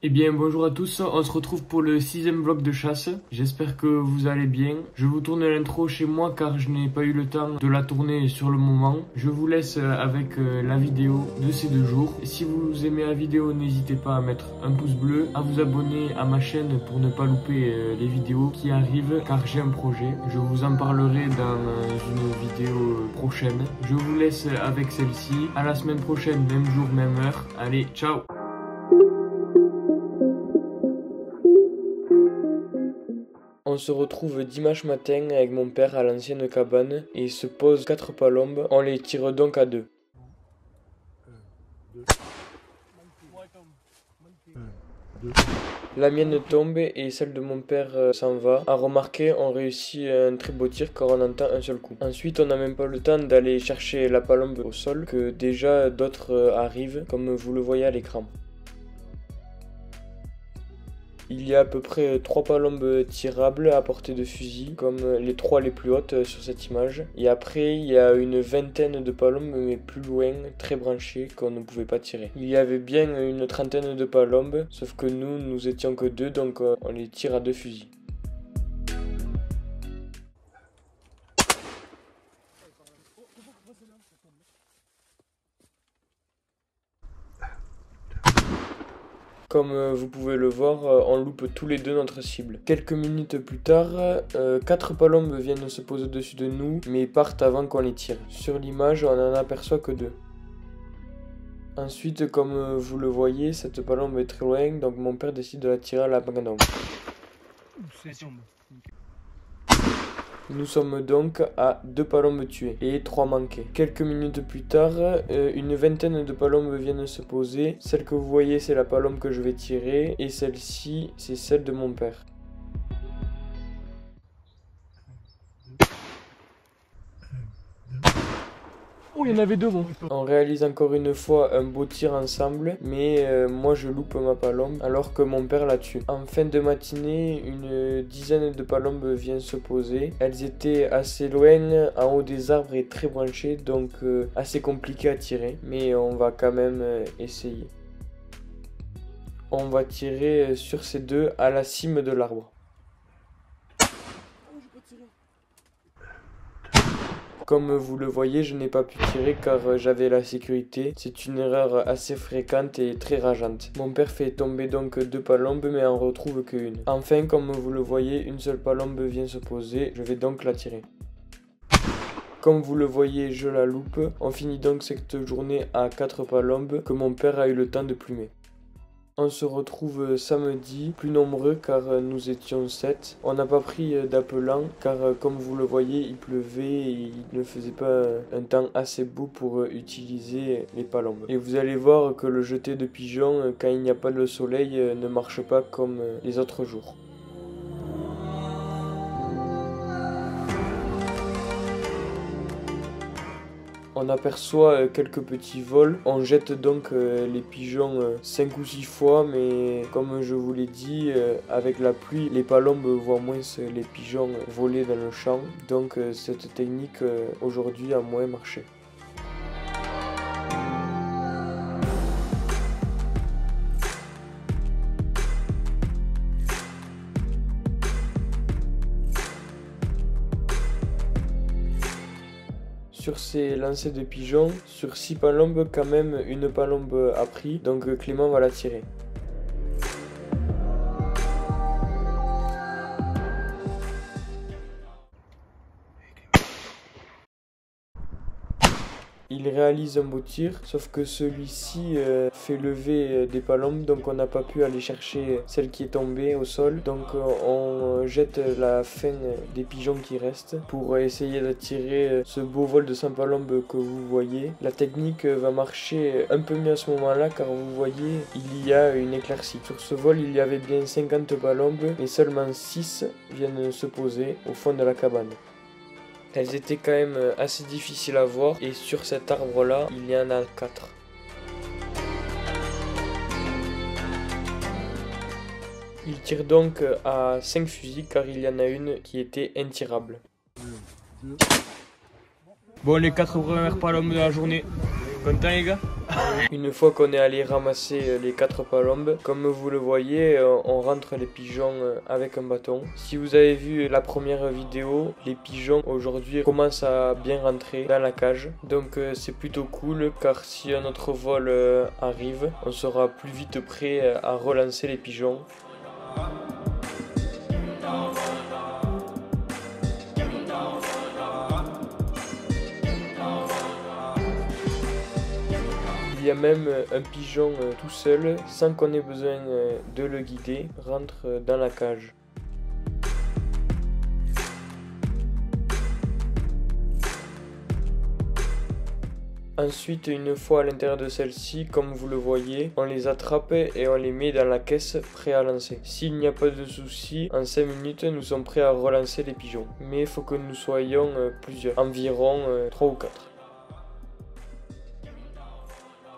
Eh bien bonjour à tous, on se retrouve pour le 6e vlog de chasse. J'espère que vous allez bien. Je vous tourne l'intro chez moi car je n'ai pas eu le temps de la tourner sur le moment. Je vous laisse avec la vidéo de ces 2 jours. Si vous aimez la vidéo, n'hésitez pas à mettre un pouce bleu, à vous abonner à ma chaîne pour ne pas louper les vidéos qui arrivent car j'ai un projet. Je vous en parlerai dans une vidéo prochaine. Je vous laisse avec celle-ci. À la semaine prochaine, même jour, même heure. Allez, ciao! On se retrouve dimanche matin avec mon père à l'ancienne cabane et il se pose 4 palombes. On les tire donc à 2. La mienne tombe et celle de mon père s'en va. À remarquer, on réussit un très beau tir car on entend un seul coup. Ensuite, on n'a même pas le temps d'aller chercher la palombe au sol que déjà d'autres arrivent comme vous le voyez à l'écran. Il y a à peu près 3 palombes tirables à portée de fusil, comme les 3 les plus hautes sur cette image. Et après, il y a une vingtaine de palombes, mais plus loin, très branchées, qu'on ne pouvait pas tirer. Il y avait bien une trentaine de palombes, sauf que nous étions que 2, donc on les tire à 2 fusils. Comme vous pouvez le voir, on loupe tous les 2 notre cible. Quelques minutes plus tard, 4 palombes viennent se poser au-dessus de nous, mais partent avant qu'on les tire. Sur l'image, on n'en aperçoit que 2. Ensuite, comme vous le voyez, cette palombe est très loin, donc mon père décide de la tirer à la bandon. Nous sommes donc à 2 palombes tuées et 3 manquées. Quelques minutes plus tard, une vingtaine de palombes viennent se poser. Celle que vous voyez, c'est la palombe que je vais tirer et celle-ci, c'est celle de mon père. Oh, il y en avait 2, bon. On réalise encore une fois un beau tir ensemble, mais moi je loupe ma palombe alors que mon père la tue. En fin de matinée, une dizaine de palombes viennent se poser. Elles étaient assez loin, en haut des arbres et très branchées, donc assez compliqué à tirer, mais on va quand même essayer. On va tirer sur ces 2 à la cime de l'arbre. Comme vous le voyez, je n'ai pas pu tirer car j'avais la sécurité. C'est une erreur assez fréquente et très rageante. Mon père fait tomber donc 2 palombes mais en retrouve qu'une. Enfin, comme vous le voyez, une seule palombe vient se poser. Je vais donc la tirer. Comme vous le voyez, je la loupe. On finit donc cette journée à 4 palombes que mon père a eu le temps de plumer. On se retrouve samedi, plus nombreux car nous étions 7. On n'a pas pris d'appelant car comme vous le voyez, il pleuvait et il ne faisait pas un temps assez beau pour utiliser les palombes. Et vous allez voir que le jeté de pigeons, quand il n'y a pas de soleil, ne marche pas comme les autres jours. On aperçoit quelques petits vols, on jette donc les pigeons 5 ou 6 fois, mais comme je vous l'ai dit, avec la pluie, les palombes voient moins les pigeons voler dans le champ, donc cette technique aujourd'hui a moins marché. Sur ces lancers de pigeons, sur 6 palombes, quand même une palombe a pris, donc Clément va la tirer. Il réalise un beau tir, sauf que celui-ci fait lever des palombes, donc on n'a pas pu aller chercher celle qui est tombée au sol. Donc on jette la fin des pigeons qui restent pour essayer d'attirer ce beau vol de 100 palombes que vous voyez. La technique va marcher un peu mieux à ce moment-là car vous voyez, il y a une éclaircie. Sur ce vol, il y avait bien 50 palombes, mais seulement 6 viennent se poser au fond de la cabane. Elles étaient quand même assez difficiles à voir et sur cet arbre là il y en a 4. Il tire donc à 5 fusils car il y en a une qui était intirable. Bon, les 4 premières palombes de la journée. Content les gars? Une fois qu'on est allé ramasser les 4 palombes, comme vous le voyez, on rentre les pigeons avec un bâton. Si vous avez vu la première vidéo, les pigeons aujourd'hui commencent à bien rentrer dans la cage. Donc c'est plutôt cool car si un autre vol arrive, on sera plus vite prêt à relancer les pigeons. Il y a même un pigeon tout seul, sans qu'on ait besoin de le guider, rentre dans la cage. Ensuite, une fois à l'intérieur de celle-ci, comme vous le voyez, on les attrape et on les met dans la caisse prêt à lancer. S'il n'y a pas de souci, en 5 minutes, nous sommes prêts à relancer les pigeons. Mais il faut que nous soyons plusieurs, environ 3 ou 4.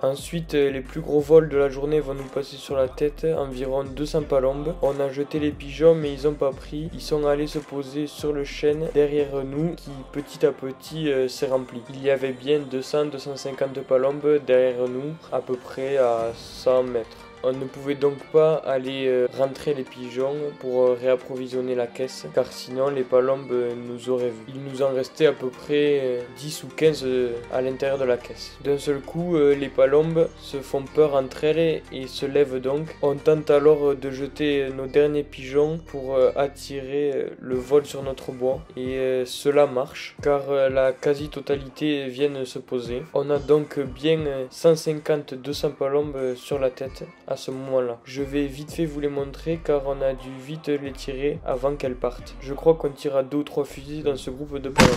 Ensuite, les plus gros vols de la journée vont nous passer sur la tête, environ 200 palombes. On a jeté les pigeons mais ils n'ont pas pris. Ils sont allés se poser sur le chêne derrière nous qui petit à petit s'est rempli. Il y avait bien 200-250 palombes derrière nous, à peu près à 100 mètres. On ne pouvait donc pas aller rentrer les pigeons pour réapprovisionner la caisse car sinon les palombes nous auraient vus. Il nous en restait à peu près 10 ou 15 à l'intérieur de la caisse. D'un seul coup, les palombes se font peur entre elles et se lèvent donc. On tente alors de jeter nos derniers pigeons pour attirer le vol sur notre bois et cela marche car la quasi-totalité viennent se poser. On a donc bien 150-200 palombes sur la tête à ce moment-là. Je vais vite fait vous les montrer car on a dû vite les tirer avant qu'elles partent. Je crois qu'on tira 2 ou 3 fusils dans ce groupe de palombes.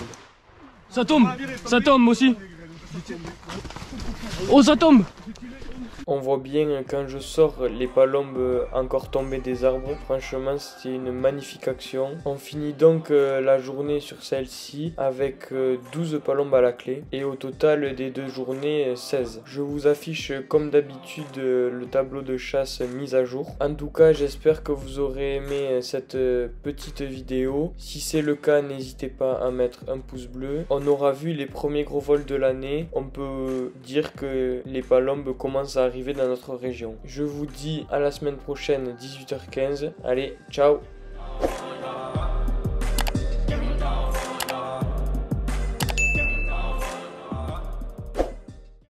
Ça tombe aussi. Oh ça tombe. On voit bien quand je sors les palombes encore tombées des arbres. Franchement, c'était une magnifique action. On finit donc la journée sur celle-ci avec 12 palombes à la clé. Et au total des 2 journées, 16. Je vous affiche comme d'habitude le tableau de chasse mis à jour. En tout cas, j'espère que vous aurez aimé cette petite vidéo. Si c'est le cas, n'hésitez pas à mettre un pouce bleu. On aura vu les premiers gros vols de l'année. On peut dire que les palombes commencent à arriver dans notre région. Je vous dis à la semaine prochaine 18h15. Allez, ciao!